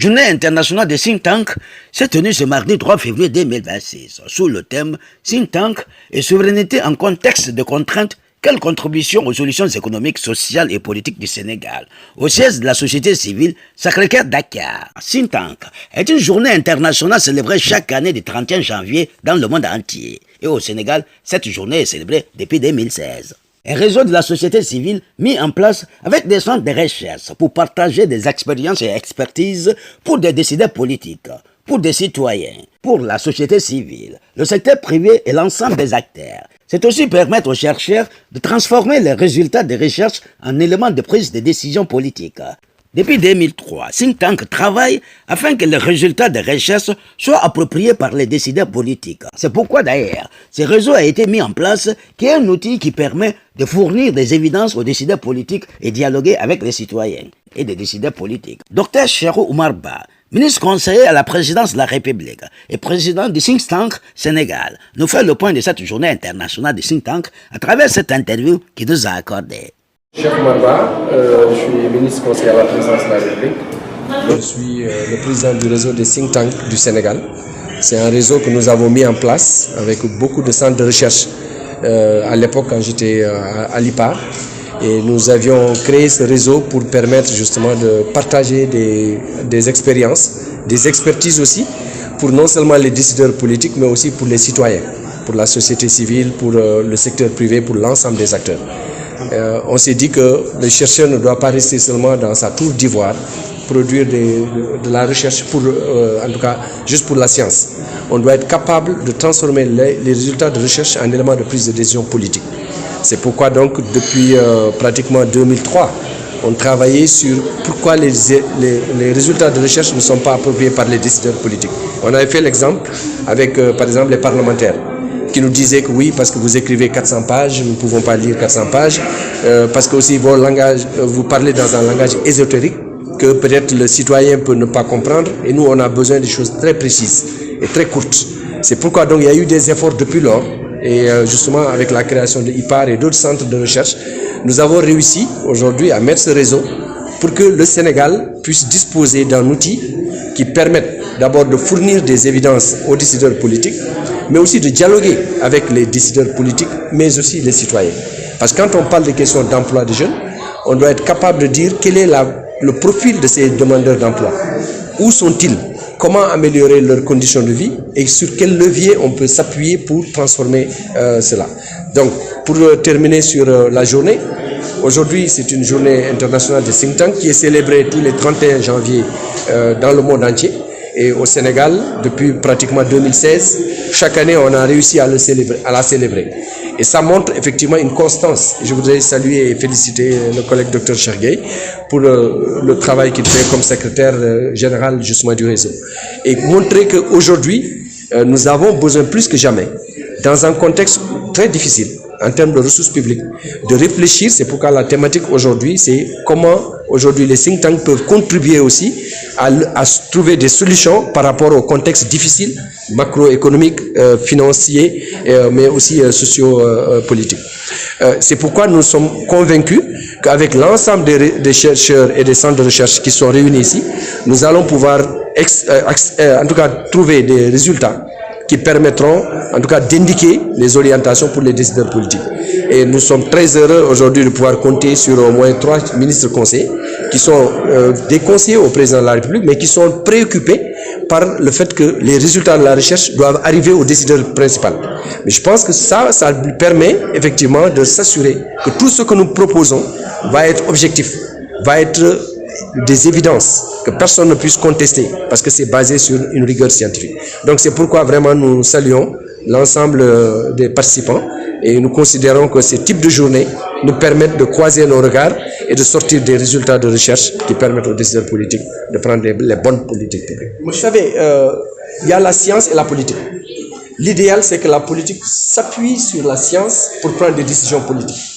journée internationale des think tanks s'est tenue ce mardi 3 février 2026 sous le thème Think tank et souveraineté en contexte de contraintes. Quelle contribution aux solutions économiques, sociales et politiques du Sénégal au siège de la société civile Sacré-Cœur Dakar. Think Tank est une journée internationale célébrée chaque année du 31 janvier dans le monde entier. Et au Sénégal, cette journée est célébrée depuis 2016. Un réseau de la société civile mis en place avec des centres de recherche pour partager des expériences et expertises pour des décideurs politiques, pour des citoyens, pour la société civile, le secteur privé et l'ensemble des acteurs. C'est aussi permettre aux chercheurs de transformer les résultats des recherches en éléments de prise de décision politique. Depuis 2003, Think Tank travaille afin que les résultats des recherches soient appropriés par les décideurs politiques. C'est pourquoi d'ailleurs, ce réseau a été mis en place, qui est un outil qui permet de fournir des évidences aux décideurs politiques et dialoguer avec les citoyens et des décideurs politiques. Dr Cheikhou Oumar Ba, ministre conseiller à la présidence de la République et président du Think Tank Sénégal, nous fait le point de cette journée internationale du Think Tank à travers cette interview qu'il nous a accordée. Cheikhou Oumar Ba, je suis ministre conseiller à la présidence de la République. Je suis le président du réseau des Think Tank du Sénégal. C'est un réseau que nous avons mis en place avec beaucoup de centres de recherche à l'époque quand j'étais à l'IPAR. Et nous avions créé ce réseau pour permettre justement de partager des expériences, des expertises aussi, pour non seulement les décideurs politiques, mais aussi pour les citoyens, pour la société civile, pour le secteur privé, pour l'ensemble des acteurs. On s'est dit que le chercheur ne doit pas rester seulement dans sa tour d'ivoire, produire de la recherche, en tout cas juste pour la science. On doit être capable de transformer les résultats de recherche en éléments de prise de décision politique. C'est pourquoi donc depuis pratiquement 2003, on travaillait sur pourquoi les résultats de recherche ne sont pas appropriés par les décideurs politiques. On avait fait l'exemple avec par exemple les parlementaires qui nous disaient que oui, parce que vous écrivez 400 pages, nous ne pouvons pas lire 400 pages, parce que aussi vous parlez dans un langage ésotérique que peut-être le citoyen peut ne pas comprendre, et nous on a besoin de choses très précises et très courtes. C'est pourquoi donc il y a eu des efforts depuis lors. Et justement, avec la création de IPAR et d'autres centres de recherche, nous avons réussi aujourd'hui à mettre ce réseau pour que le Sénégal puisse disposer d'un outil qui permette d'abord de fournir des évidences aux décideurs politiques, mais aussi de dialoguer avec les décideurs politiques, mais aussi les citoyens. Parce que quand on parle des questions d'emploi des jeunes, on doit être capable de dire quel est le profil de ces demandeurs d'emploi. Où sont-ils ? Comment améliorer leurs conditions de vie et sur quel levier on peut s'appuyer pour transformer cela. Donc, pour terminer sur la journée, aujourd'hui c'est une journée internationale des think tanks qui est célébrée tous les 31 janvier dans le monde entier. Et au Sénégal, depuis pratiquement 2016, chaque année on a réussi à la célébrer. Et ça montre effectivement une constance. Je voudrais saluer et féliciter le collègue Dr Cheikh Gueye pour le travail qu'il fait comme secrétaire général justement du réseau. Et montrer qu'aujourd'hui, nous avons besoin plus que jamais, dans un contexte très difficile en termes de ressources publiques, de réfléchir. C'est pourquoi la thématique aujourd'hui, c'est comment aujourd'hui les think tanks peuvent contribuer aussi à trouver des solutions par rapport au contexte difficile, macroéconomique, financier, mais aussi socio-politique. C'est pourquoi nous sommes convaincus qu'avec l'ensemble des chercheurs et des centres de recherche qui sont réunis ici, nous allons pouvoir en tout cas trouver des résultats qui permettront en tout cas d'indiquer les orientations pour les décideurs politiques. Et nous sommes très heureux aujourd'hui de pouvoir compter sur au moins 3 ministres conseillers qui sont des conseillers au président de la République, mais qui sont préoccupés par le fait que les résultats de la recherche doivent arriver au décideur principal. Mais je pense que ça lui permet effectivement de s'assurer que tout ce que nous proposons va être objectif, va être des évidences que personne ne puisse contester parce que c'est basé sur une rigueur scientifique. Donc c'est pourquoi vraiment nous saluons l'ensemble des participants et nous considérons que ces types de journées nous permettent de croiser nos regards et de sortir des résultats de recherche qui permettent aux décideurs politiques de prendre les bonnes politiques publiques. Vous savez, il y a la science et la politique. L'idéal, c'est que la politique s'appuie sur la science pour prendre des décisions politiques.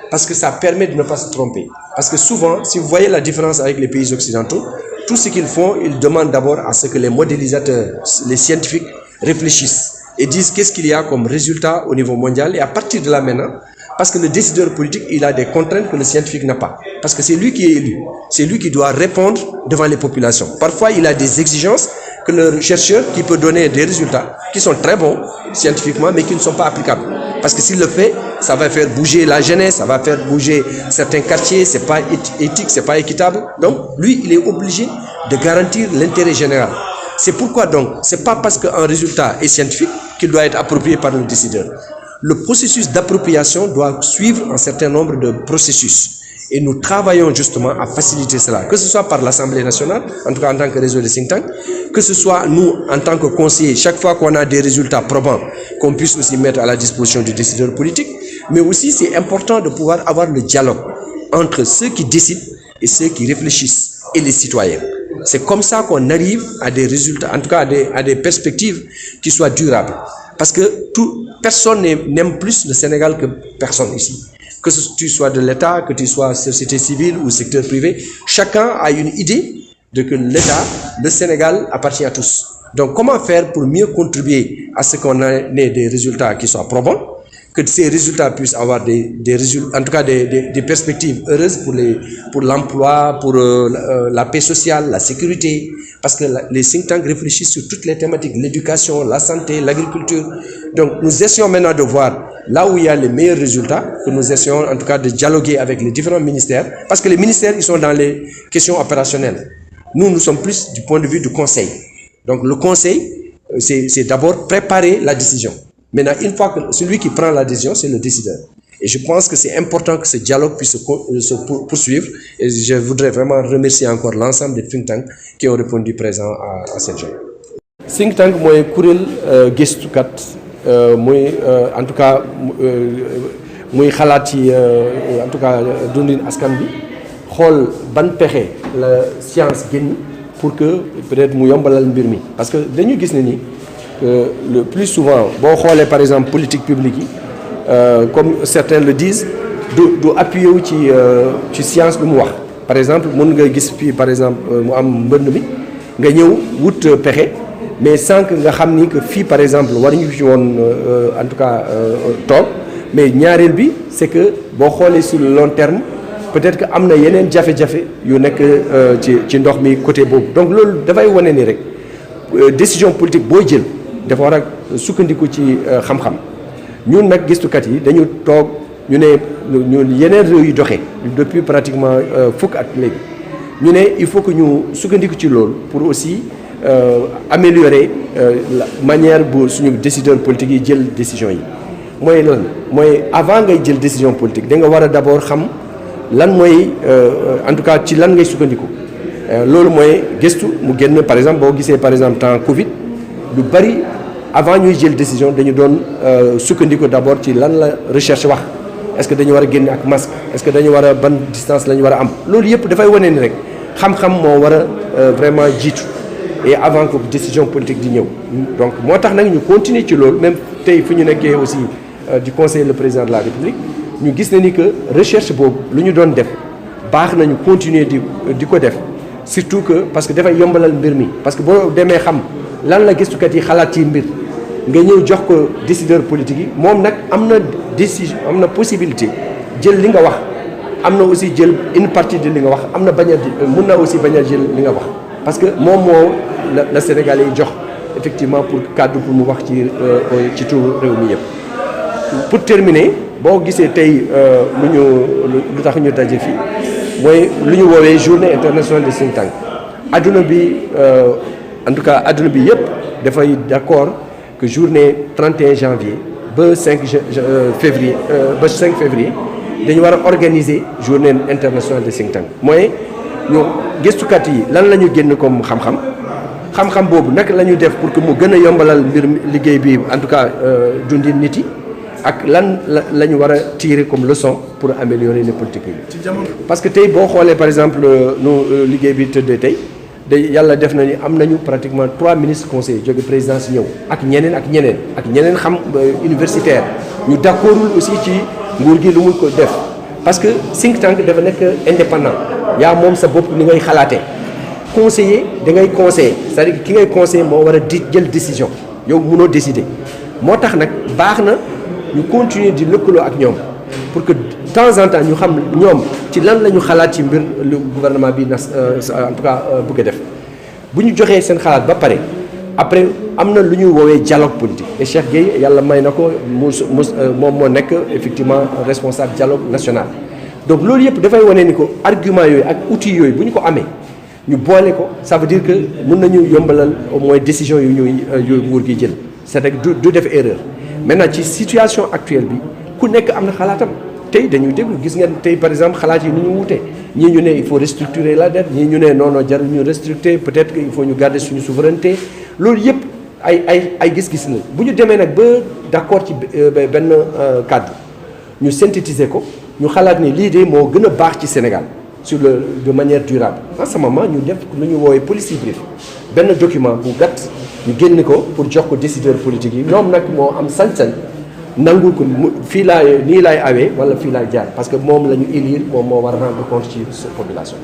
Parce que ça permet de ne pas se tromper. Parce que souvent, si vous voyez la différence avec les pays occidentaux, tout ce qu'ils font, ils demandent d'abord à ce que les modélisateurs, les scientifiques réfléchissent et disent qu'est-ce qu'il y a comme résultat au niveau mondial. Et à partir de là maintenant, Parce que le décideur politique, il a des contraintes que le scientifique n'a pas. Parce que c'est lui qui est élu. C'est lui qui doit répondre devant les populations. Parfois, il a des exigences que le chercheur qui peut donner des résultats qui sont très bons scientifiquement, mais qui ne sont pas applicables. Parce que s'il le fait, ça va faire bouger la jeunesse, ça va faire bouger certains quartiers, c'est pas éthique, c'est pas équitable. Donc, lui, il est obligé de garantir l'intérêt général. C'est pourquoi donc, c'est pas parce qu'un résultat est scientifique qu'il doit être approprié par le décideur. Le processus d'appropriation doit suivre un certain nombre de processus. Et nous travaillons justement à faciliter cela, que ce soit par l'Assemblée nationale, en tout cas en tant que réseau de think tank, que ce soit nous en tant que conseillers, chaque fois qu'on a des résultats probants, qu'on puisse aussi mettre à la disposition du décideur politique, mais aussi c'est important de pouvoir avoir le dialogue entre ceux qui décident et ceux qui réfléchissent et les citoyens. C'est comme ça qu'on arrive à des résultats, en tout cas à des perspectives qui soient durables. Parce que personne n'aime plus le Sénégal que personne ici. Que tu sois de l'État, que tu sois société civile ou secteur privé, chacun a une idée de que l'État, le Sénégal appartient à tous. Donc comment faire pour mieux contribuer à ce qu'on ait des résultats qui soient probants, que ces résultats puissent avoir des résultats, en tout cas des perspectives heureuses pour l'emploi, pour la paix sociale, la sécurité, parce que les think tanks réfléchissent sur toutes les thématiques, l'éducation, la santé, l'agriculture. Donc nous essayons maintenant de voir là où il y a les meilleurs résultats, que nous essayons en tout cas de dialoguer avec les différents ministères, parce que les ministères, ils sont dans les questions opérationnelles. Nous sommes plus du point de vue du conseil. Donc le conseil, c'est d'abord préparer la décision. Maintenant, une fois que celui qui prend la décision, c'est le décideur. Et je pense que c'est important que ce dialogue puisse se poursuivre. Et je voudrais vraiment remercier encore l'ensemble des think tanks qui ont répondu présent à cette journée. Think tank, moi, kuréel gëstukat, en tout cas, muy xalaat ci en tout cas dundin askan bi xool ban pexe la science génn pour que peut-être mu yombalal mbir mi parce que dañu gis ne ni le plus souvent boo xoolee par exemple politique publique yi comme certains le disent du appuyé wu ci science bi mu wax par exemple mën nga gis fii par exemple mu am mbënd mi nga ñëw wut pexe mais sans que nga xam ni que fii par exemple war ñu ci woon en tout cas toog mais ñaareel bi c'est que boo xoolee sur le long terme peut-être que am na yeneen jafe-jafe yu nekk ci ndox mi côté boobu donc loolu dafay wane ni rek décision politique boo jël dafa war a sukkandiku ci xam-xam ñun nag gëstukat yi dañu toog ñu ne ñun yeneen réew yu doxee depuis pratiquement fukk at léegi ñu ne il faut que ñu sukkandiku ci loolu pour aussi améliorer la manière bu suñu décideur politique yi jël décision yi mooy lan mooy avant ngay jël décision politique da nga war a d'abord xam lan mooy en tout cas ci lan ngay sukkandiku loolu mooy gëstu mu génn par exemple boo gisee par exemple temps Covid lu bari avant ñuy jël décision dañu doon sukkandiku d'abord ci lan la recherche wax est-ce que dañu war a génne ak masque est-ce que dañu war a ban distance la ñu war a am loolu yëpp dafay wane ni rek xam-xam moo war a vraiment jiitu et avant que décision politique di ñëw donc moo tax nag ñu continuer ci loolu même tey fu ñu nekkee aussi di conseiller le président de la République ñu gis na ni que recherche boobu lu ñu doon def baax nañu continuer di ko def surtout que parce que dafay yombalal mbir mi parce que boo demee xam lan la gëstukat yi xalaat ci mbir nga ñëw jox ko décideur politique yi moom nag am na décision am na possibilité jël li nga wax am na aussi jël une partie de li nga wax am na bañ a mun na aussi bañ a jël li nga wax parce que moom moo la Sénégalais yi jox effectivement pour cadre pour mu wax ci tout réew mi yëpp. Pour terminer boo gisee tey lu tax ñu daje fii mooy lu ñu woowee journée internationale des think tanks adduna bi en tout cas adduna bi yëpp dafay d'accord que journée 31 janvier ba 5 février ba 5 février dañu war a organiser journée internationale des think tanks mooy ñu gëstukat yi lan la ñu génn comme xam-xam boobu naka la ñu def pour que mu gën a yombalal mbir liggéey bi en tout cas dundin nit yi ak lan la ñu war a tirer comme leçon pour améliorer les politiques yi. parce que tey boo xoolee par exemple nu liggéey bi tëddee tey yàlla def na ni am nañu pratiquement 3 ministres conseillers jóge présidence ñëw ak ñeneen xam universitaire ñu d'accordul aussi ci nguur gi lu mu ko def parce que think tank dafa nekk indépendant yaa moom sa bopp ni ngay xalaatee conseiller da ngay conseiller c'est-à-dire ki ngay conseiller moo war a jël décision yow mënoo décider moo tax nag baax na ñu continuer di lëkkaloo ak ñoom pour que de temps en temps ñu xam ñoom ci lan la ñu xalaat ci mbir lu gouvernement bi en tout cas bëgg a def bu ñu joxee seen xalaat ba pare après am na lu ñuy woowee dialogue politique et Cheikh Gueye yàlla may na ko moom moo nekk effectivement responsable dialogue national donc loolu yëpp dafay wane ni ko argument yooyu ak outils yooyu bu ñu ko amee ñu boole ko ça veut dire que mën nañu yombalal au moins décision yu nguur gi jël c'est-à-dire du def erreur maintenant ci situation actuelle bi ku nekk am na xalaatam tey dañuy déglu gis ngeen tey par exemple xalaat yi ni ñu wute ñii ñu ne il faut restructurer la dette ñii ñu ne non non jarul ñu restructurer peut-être que il faut ñu garder suñu souveraineté loolu yëpp ay gis-gis la bu ñu demee nag ba d'accord ci benn cadre ñu synthétiser ko ñu xalaat ni lii de moo gën a baax ci Sénégal de manière durable en ce moment ñu def lu ñu woowee policy brief benn document bu gàtt ñu génn ko pour jox ko décideurs politiques yi ñoom nag moo am sañ-sañ nangul ko fii laay nii laay awee wala fii laay jaar parce que moom la ñu élire moom moo war a rendre compte ci population